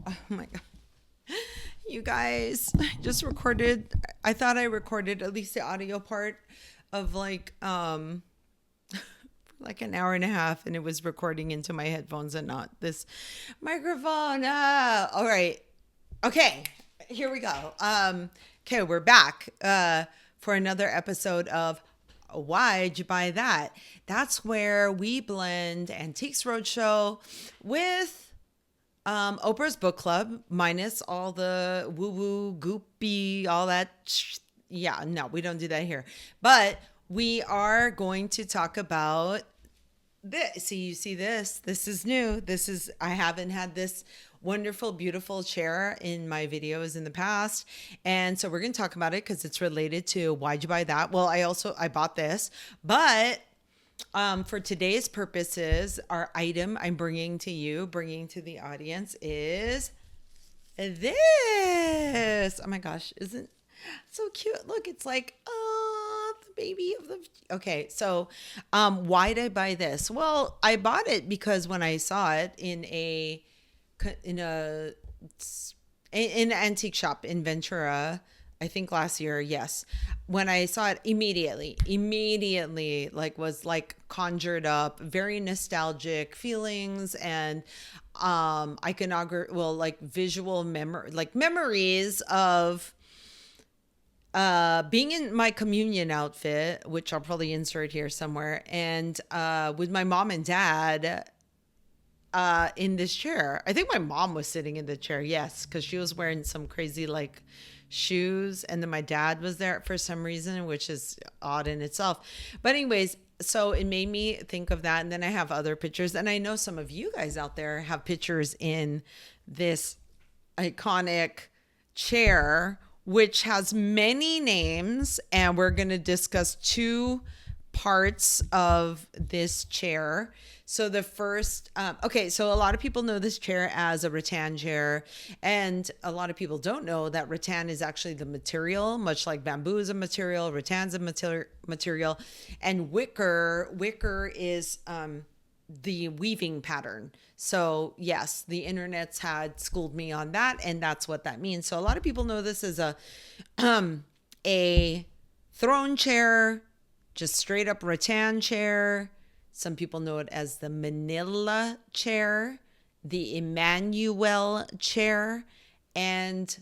Oh my God. You guys just recorded. I thought I recorded at least the audio part of like an hour and a half, and it was recording into my headphones and not this microphone. All right. Okay. Here we go. Okay, we're back for another episode of Why'd You Buy That? That's where we blend Antiques Roadshow with Oprah's book club, minus all the woo woo, goopy, all that. Yeah, no, we don't do that here. But we are going to talk about this. See, you see this? This is new. I haven't had this wonderful, beautiful chair in my videos in the past. And so we're going to talk about it because it's related to why'd you buy that? Well, I bought this, but for today's purposes, our item I'm bringing to the audience is this. Oh my gosh, isn't it so cute? Look, it's like, oh, the baby of the. Okay, so why did I buy this? Well, I bought it because when I saw it in a in an antique shop in Ventura, I think last year, yes. When I saw it immediately like was like conjured up very nostalgic feelings and iconography, well, like visual memory, like memories of being in my communion outfit, which I'll probably insert here somewhere, and with my mom and dad in this chair. I think my mom was sitting in the chair, yes, because she was wearing some crazy like shoes, and then my dad was there for some reason, which is odd in itself. But anyways, so it made me think of that, and then I have other pictures, and I know some of you guys out there have pictures in this iconic chair, which has many names, and we're going to discuss two parts of this chair. So the first, okay, so a lot of people know this chair as a rattan chair, and a lot of people don't know that rattan is actually the material, much like bamboo is a material, rattan's a material, and wicker is the weaving pattern. So yes, the internet's had schooled me on that, and that's what that means. So a lot of people know this as a throne chair, just straight up rattan chair. Some people know it as the Manila chair, the Emmanuel chair, and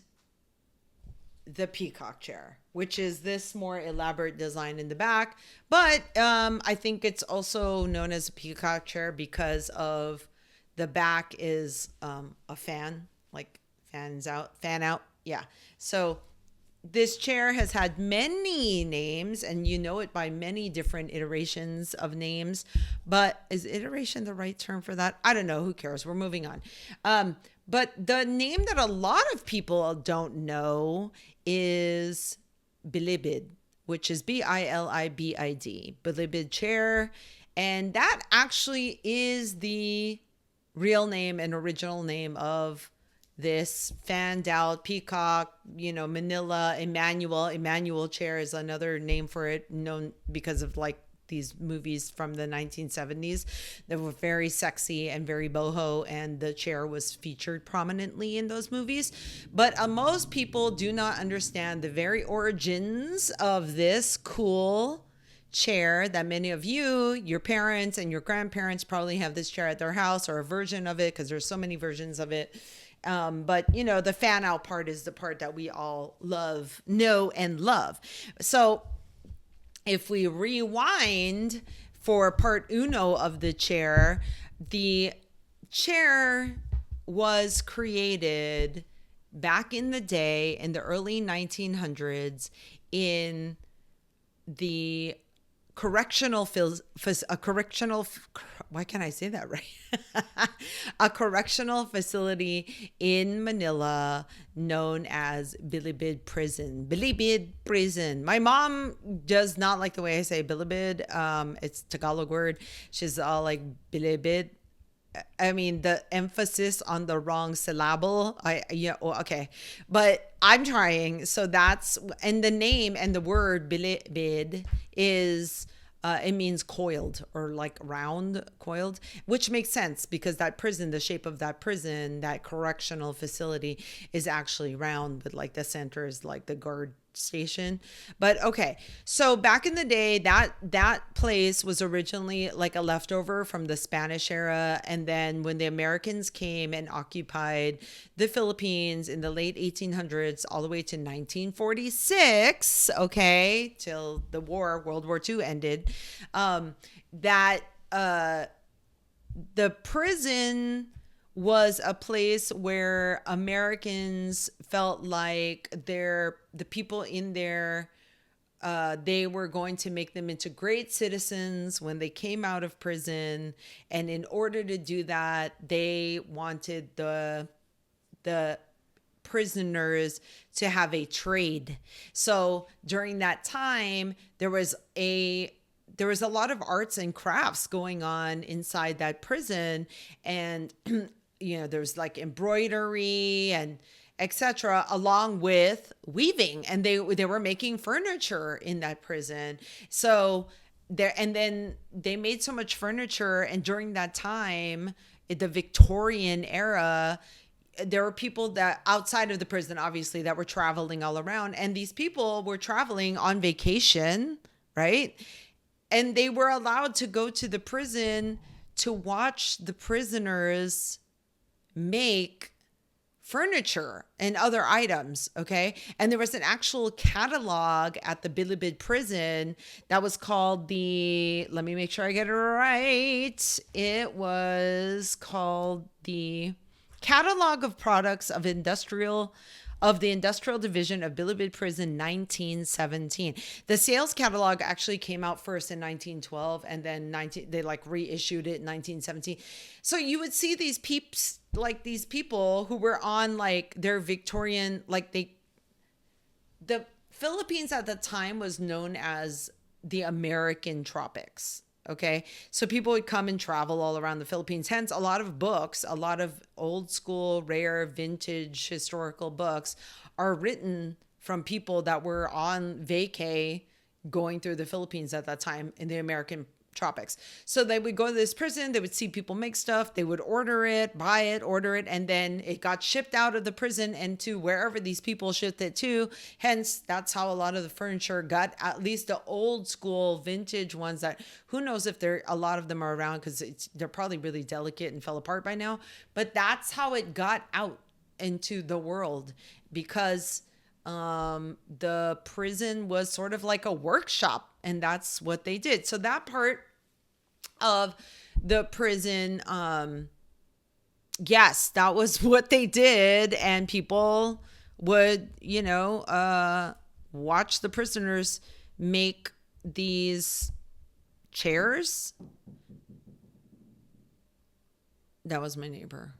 the Peacock chair, which is this more elaborate design in the back. But I think it's also known as a Peacock chair because of the back is a fan, like fan out. Yeah. So this chair has had many names, and you know it by many different iterations of names. But is iteration the right term for that? I don't know. Who cares? We're moving on. But the name that a lot of people don't know is Bilibid, which is Bilibid, Bilibid chair. And that actually is the real name and original name of this fanned out Peacock, Manila, Emmanuel chair is another name for it, known because of like these movies from the 1970s that were very sexy and very boho, and the chair was featured prominently in those movies. But most people do not understand the very origins of this cool chair that many of you, your parents and your grandparents probably have this chair at their house, or a version of it, because there's so many versions of it. But the fan out part is the part that we all know and love. So if we rewind for part uno of the chair was created back in the day in the early 1900s in the why can't I say that right? A correctional facility in Manila known as Bilibid Prison. My mom does not like the way I say Bilibid. It's Tagalog word. She's all like Bilibid. I mean, the emphasis on the wrong syllable. Okay. But I'm trying. So that's, and the name and the word bilibid is It means coiled or like round, coiled, which makes sense because that prison, the shape of that prison, that correctional facility is actually round, but like the center is like the guard station. But okay, so back in the day, that place was originally like a leftover from the Spanish era, and then when the Americans came and occupied the Philippines in the late 1800s all the way to 1946, okay, till the war, World War II ended, that the prison was a place where Americans felt like the people in there, they were going to make them into great citizens when they came out of prison, and in order to do that, they wanted the prisoners to have a trade. So during that time, there was a lot of arts and crafts going on inside that prison, and there's like embroidery and etc., along with weaving, and they were making furniture in that prison. So there, and then they made so much furniture, and during that time, the Victorian era, there were people that outside of the prison, obviously, that were traveling all around, and these people were traveling on vacation, right? And they were allowed to go to the prison to watch the prisoners make furniture and other items, okay? And there was an actual catalog at the Bilibid prison that was called let me make sure I get it right. It was called the Catalog of Products of the Industrial Division of Bilibid Prison, 1917. The sales catalog actually came out first in 1912, and then they like reissued it in 1917. So you would see these peeps, like these people who were on like their Victorian, the Philippines at the time was known as the American tropics. Okay. So people would come and travel all around the Philippines. Hence, a lot of books, a lot of old school, rare, vintage, historical books are written from people that were on vacay going through the Philippines at that time in the American tropics. So they would go to this prison, they would see people make stuff, they would order it, buy it, order it, and then it got shipped out of the prison and to wherever these people shipped it to. Hence, that's how a lot of the furniture got, at least the old school vintage ones that who knows if a lot of them are around because they're probably really delicate and fell apart by now. But that's how it got out into the world because the prison was sort of like a workshop, and that's what they did. So that part of the prison, yes, that was what they did, and people would, watch the prisoners make these chairs. That was my neighbor.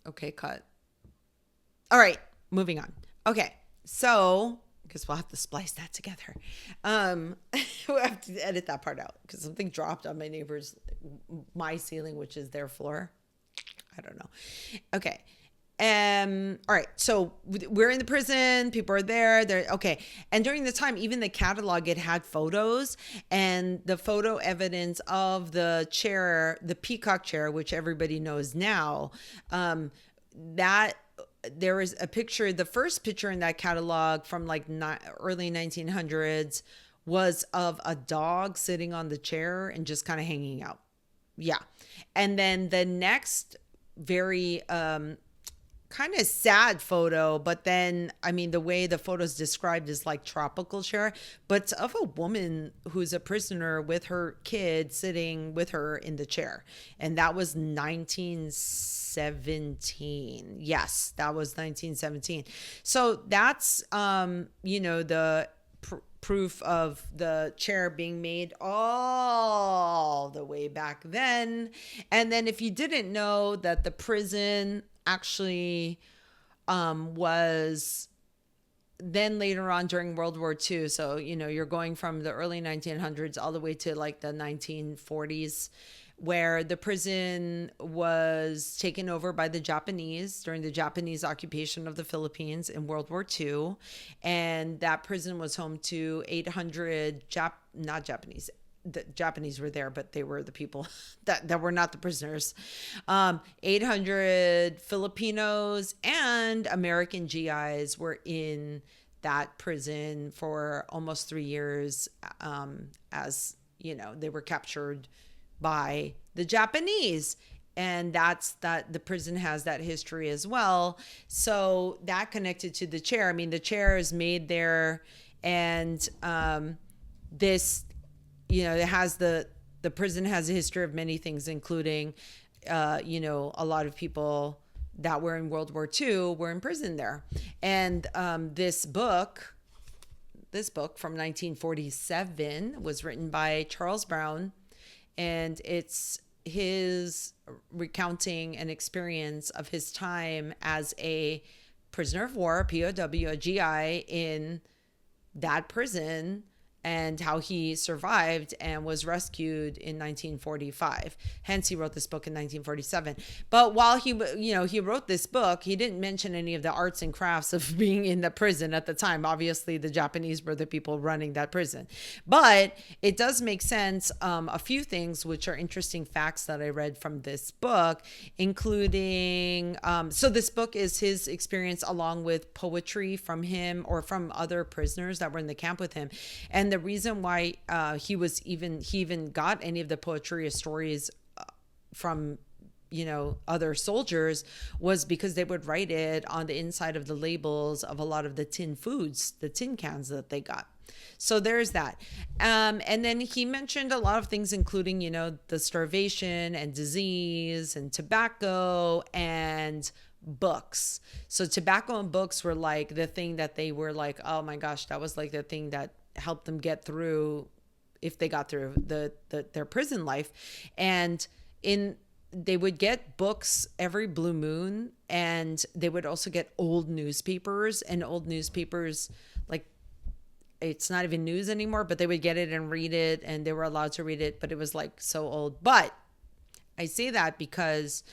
Okay, cut. All right, moving on. Okay. So, because we'll have to splice that together. We'll have to edit that part out because something dropped on my ceiling, which is their floor. I don't know. Okay. All right. So we're in the prison. People are there. They're okay. And during the time, even the catalog, it had photos, and the photo evidence of the chair, the Peacock chair, which everybody knows now, that there is a picture, the first picture in that catalog from like early 1900s was of a dog sitting on the chair and just kind of hanging out. Yeah. And then the next very kind of sad photo, but then, I mean, the way the photo is described is like tropical chair, but of a woman who's a prisoner with her kid sitting with her in the chair. And that was 1917. Yes, that was 1917. So that's, the proof of the chair being made all the way back then. And then if you didn't know that the prison actually was then later on during World War II. So, you're going from the early 1900s all the way to like the 1940s, where the prison was taken over by the Japanese during the Japanese occupation of the Philippines in World War II. And that prison was home to 800 not Japanese, the Japanese were there, but they were the people that were not the prisoners. 800 Filipinos and American GIs were in that prison for almost 3 years, as they were captured by the Japanese. And that's that the prison has that history as well. So that connected to the chair. I mean, the chair is made there, and this, it has the prison has a history of many things, including, a lot of people that were in World War II were in prison there. And this book from 1947 was written by Charles Brown, and it's his recounting an experience of his time as a prisoner of war, POW, a GI in that prison, and how he survived and was rescued in 1945. Hence, he wrote this book in 1947. But while he wrote this book, he didn't mention any of the arts and crafts of being in the prison at the time. Obviously, the Japanese were the people running that prison. But it does make sense. A few things which are interesting facts that I read from this book, including, so this book is his experience along with poetry from him or from other prisoners that were in the camp with him. And the reason why he even got any of the poetry or stories from other soldiers was because they would write it on the inside of the labels of a lot of the tin foods, the tin cans that they got. So there's that. And then he mentioned a lot of things, including, the starvation and disease and tobacco and books. So tobacco and books were like the thing that they were like, oh my gosh, that was like the thing that help them get through, if they got through their prison life. And they would get books every blue moon, and they would also get old newspapers, and old newspapers, like, it's not even news anymore, but they would get it and read it, and they were allowed to read it, but it was like so old. But I say that because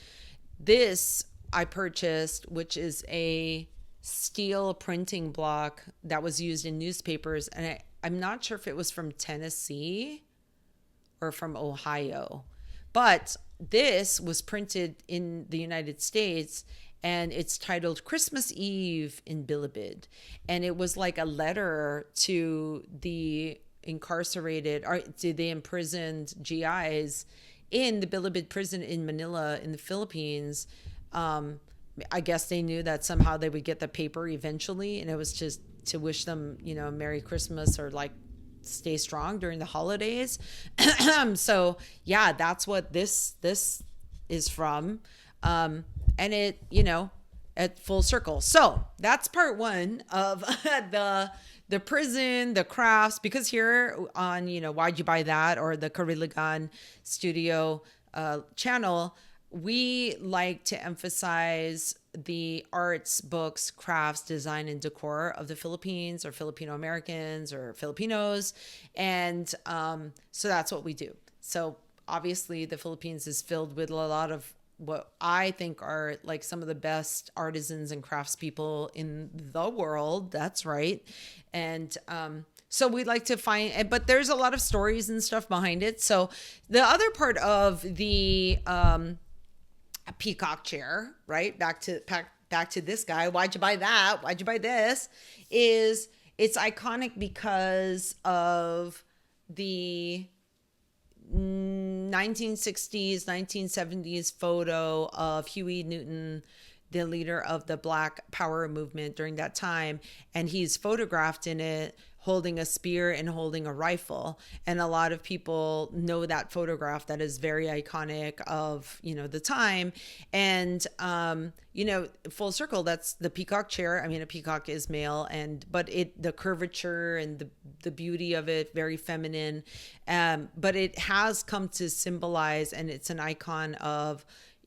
this I purchased, which is a steel printing block that was used in newspapers, and I'm not sure if it was from Tennessee or from Ohio, but this was printed in the United States, and it's titled Christmas Eve in Bilibid. And it was like a letter to the incarcerated, or to the imprisoned GIs in the Bilibid prison in Manila in the Philippines. I guess they knew that somehow they would get the paper eventually, and it was just to wish them, Merry Christmas, or like stay strong during the holidays. So yeah, that's what this is from. And it, at full circle. So that's part one of the prison, the crafts, because here on, Why'd You Buy That, or the Kariligan Studio channel, we like to emphasize the arts, books, crafts, design, and decor of the Philippines, or Filipino Americans, or Filipinos. And so that's what we do. So obviously the Philippines is filled with a lot of what I think are like some of the best artisans and craftspeople in the world. That's right. And so we like to find, but there's a lot of stories and stuff behind it. So the other part of the Peacock chair, right? Back to this guy. Why'd you buy that? Why'd you buy this? Is it's iconic because of the 1960s, 1970s photo of Huey Newton, the leader of the Black Power movement during that time. And he's photographed in it holding a spear and holding a rifle. And a lot of people know that photograph that is very iconic of, the time. And, full circle, that's the peacock chair. I mean, a peacock is male, but the curvature and the beauty of it, very feminine. But it has come to symbolize, and it's an icon of,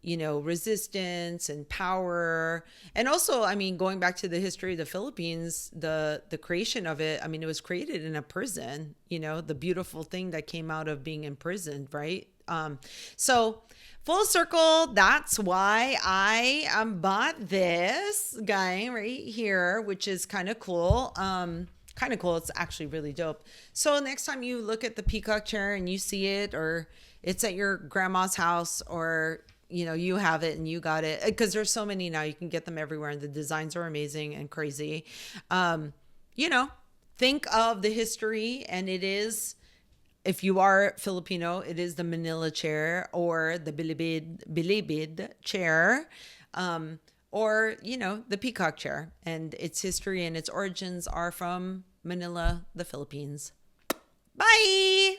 resistance and power. And also, I mean, going back to the history of the Philippines, the creation of it, I mean, it was created in a prison, the beautiful thing that came out of being imprisoned, right? So full circle, that's why I bought this guy right here, which is kind of cool. kind of cool. It's actually really dope. So next time you look at the Peacock chair and you see it, or it's at your grandma's house, or you have it and you got it, because there's so many now. You can get them everywhere, and the designs are amazing and crazy. You know, think of the history, and it is, if you are Filipino, it is the Manila chair or the bilibid chair. Or the peacock chair, and its history and its origins are from Manila, the Philippines. Bye.